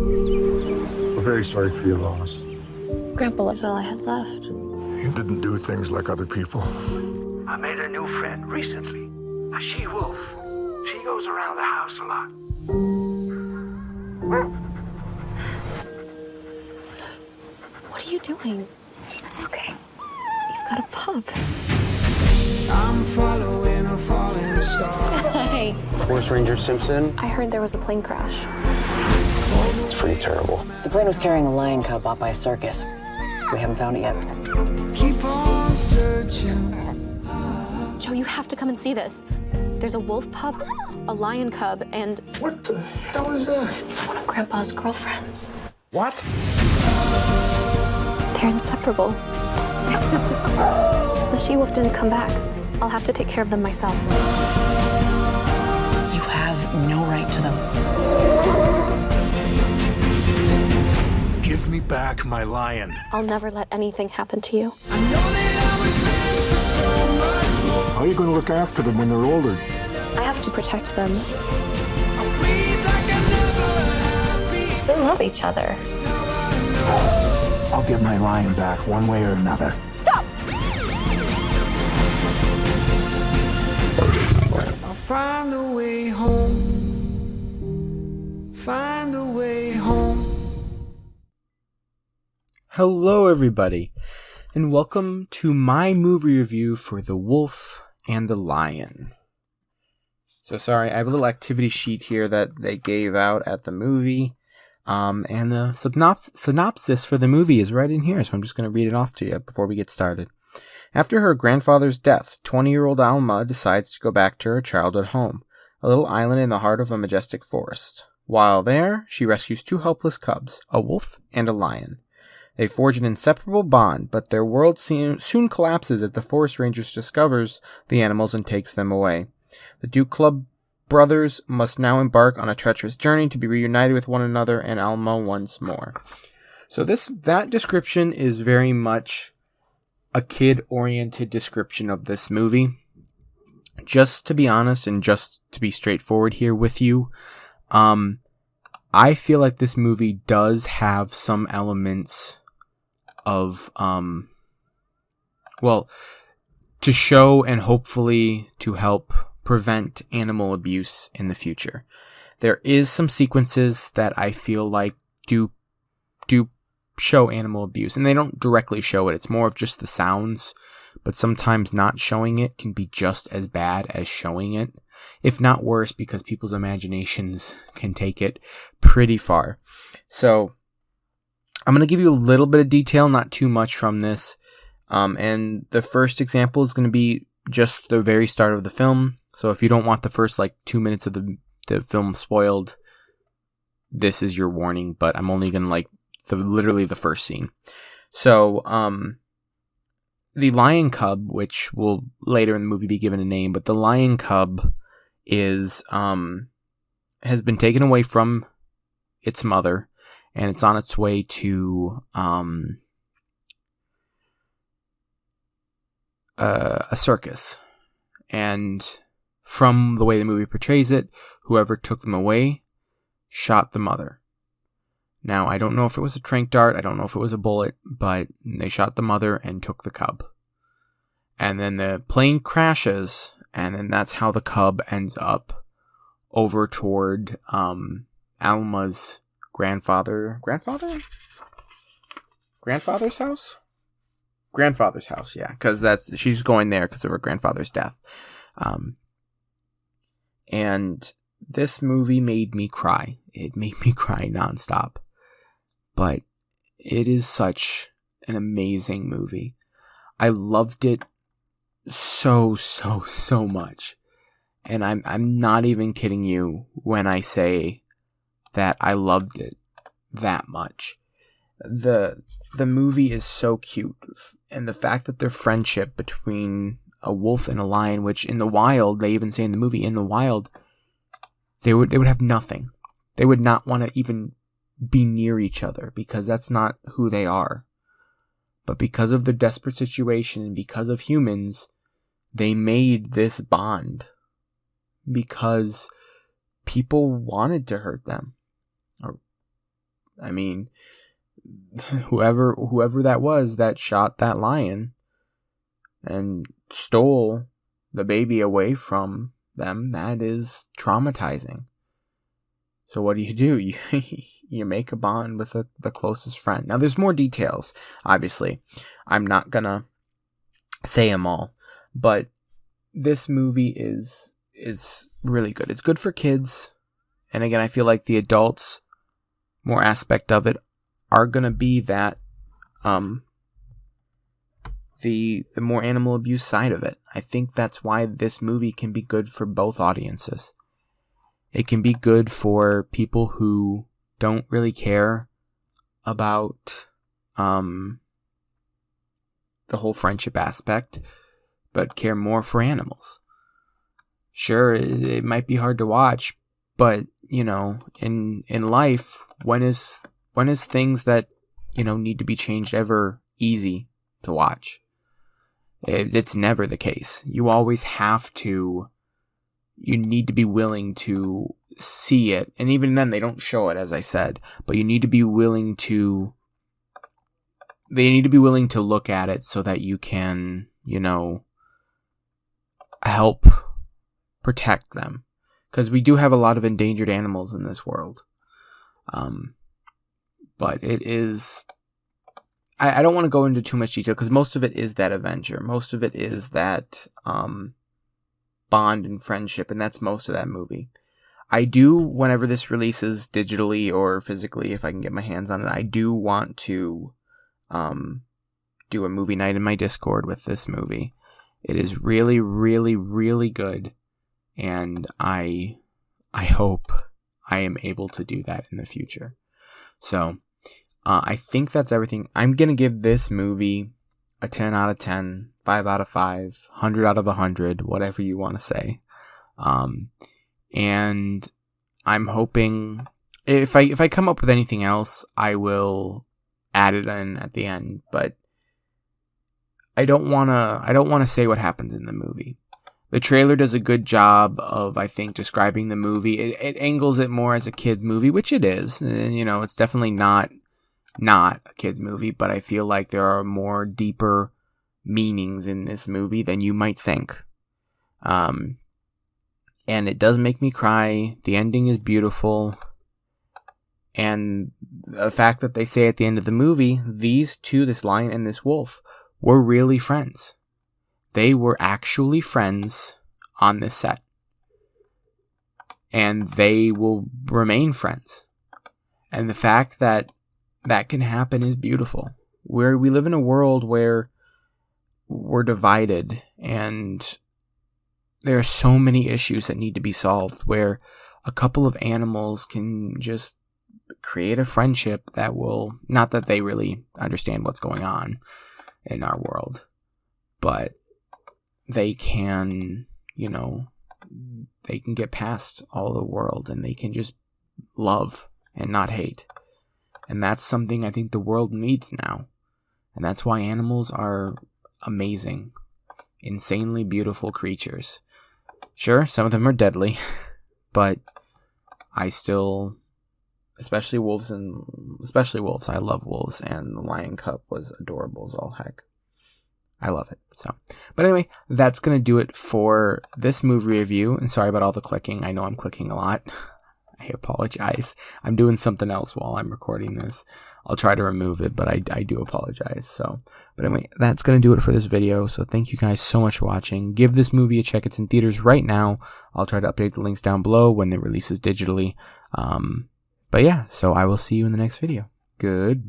We're very sorry for your loss. Grandpa was all I had left. You didn't do things like other people. I made a new friend recently, a she-wolf. She goes around the house a lot. What are you doing? It's okay. You've got a pup. I'm following a falling star. Hi. Forest Ranger Simpson. I heard there was a plane crash. It's pretty terrible. The plane was carrying a lion cub bought by a circus. We haven't found it yet. Keep on searching. Joe, you have to come and see this. There's a wolf pup, a lion cub, and What the hell is that? it's one of Grandpa's girlfriends. What? They're inseparable. The she-wolf didn't come back. I'll have to take care of them myself. You have no right to them. Give me back my lion. I'll never let anything happen to you. I know that I was made for so much more. How are you going to look after them when they're older? I have to protect them. I breathe like I never have before. They love each other. I'll get my lion back one way or another. Stop! I'll find a way home. Find a way home. Hello, everybody, and welcome to my movie review for The Wolf and the Lion. So sorry, I have a little activity sheet here that they gave out at the movie, and the synopsis for the movie is right in here, so I'm just going to read it off to you before we get started. After her grandfather's death, 20-year-old Alma decides to go back to her childhood home, a little island in the heart of a majestic forest. While there, she rescues two helpless cubs, a wolf and a lion. They forge an inseparable bond, but their world soon collapses as the Forest Rangers discovers the animals and takes them away. The Duke Club brothers must now embark on a treacherous journey to be reunited with one another and Alma once more. So that description is very much a kid-oriented description of this movie. Just to be honest and just to be straightforward here with you, I feel like this movie does have some elements of, to show and hopefully to help prevent animal abuse in the future. There is some sequences that I feel like do show animal abuse, and they don't directly show it. It's more of just the sounds, but sometimes not showing it can be just as bad as showing it, if not worse, because people's imaginations can take it pretty far. So I'm going to give you a little bit of detail, not too much from this. And the first example is going to be just the very start of the film. So if you don't want the first 2 minutes of the film spoiled, this is your warning, but I'm only going to literally the first scene. So, the lion cub, which will later in the movie be given a name, but the lion cub is, has been taken away from its mother, and it's on its way to, a circus. And from the way the movie portrays it, whoever took them away shot the mother. Now, I don't know if it was a tranq dart, I don't know if it was a bullet, but they shot the mother and took the cub. And then the plane crashes, and then that's how the cub ends up over toward Alma's grandfather's house? Grandfather's house, yeah, because she's going there because of her grandfather's death. And this movie made me cry. It made me cry nonstop. But it is such an amazing movie. I loved it so much. And I'm not even kidding you when I say that I loved it that much. The movie is so cute, and the fact that their friendship between a wolf and a lion, which in the wild, they even say in the movie, in the wild, they would have nothing. They would not want to even be near each other because that's not who they are. But because of their desperate situation and because of humans, they made this bond because people wanted to hurt them. Or I mean, whoever that was that shot that lion and stole the baby away from them, that is traumatizing. So what do? You make a bond with the closest friend. Now, there's more details, obviously. I'm not gonna say them all, but this movie is really good. It's good for kids, and again, I feel like the adults, more aspect of it, are gonna be that the more animal abuse side of it. I think that's why this movie can be good for both audiences. It can be good for people who don't really care about the whole friendship aspect, but care more for animals. Sure, it might be hard to watch, but in life, when is things that need to be changed ever easy to watch? It's never the case. You always have to. You need to be willing to see it, and even then, they don't show it, as I said. But you need to be willing to. They need to be willing to look at it so that you can, help protect them, because we do have a lot of endangered animals in this world. But it is. I don't want to go into too much detail because most of it is that Avenger. Most of it is that bond and friendship, and that's most of that movie. I do, whenever this releases digitally or physically, if I can get my hands on it, I do want to do a movie night in my Discord with this movie. It is really, really, really good, and I hope I am able to do that in the future. So, I think that's everything. I'm going to give this movie a 10 out of 10, 5 out of 5, 100 out of 100, whatever you want to say. And I'm hoping if I come up with anything else, I will add it in at the end, but I don't want to say what happens in the movie. The trailer does a good job of, I think, describing the movie. It angles it more as a kid movie, which it is. And, it's definitely not a kid's movie, but I feel like there are more deeper meanings in this movie than you might think. And it does make me cry. The ending is beautiful. And the fact that they say at the end of the movie, these two, this lion and this wolf, were really friends. They were actually friends on this set. And they will remain friends. And the fact that can happen is beautiful. We live in a world where we're divided, and there are so many issues that need to be solved, where a couple of animals can just create a friendship that will, not that they really understand what's going on in our world, but they can, they can get past all the world, and they can just love and not hate. And that's something I think the world needs now. And that's why animals are amazing, insanely beautiful creatures. Sure, some of them are deadly, but I still, especially wolves, I love wolves, and the lion cub was adorable as all heck. I love it. So, but anyway, that's going to do it for this movie review. And sorry about all the clicking. I know I'm clicking a lot. I apologize. I'm doing something else while I'm recording this. I'll try to remove it, but I do apologize. So, but anyway, that's going to do it for this video. So thank you guys so much for watching. Give this movie a check. It's in theaters right now. I'll try to update the links down below when it releases digitally. But yeah, so I will see you in the next video. Goodbye.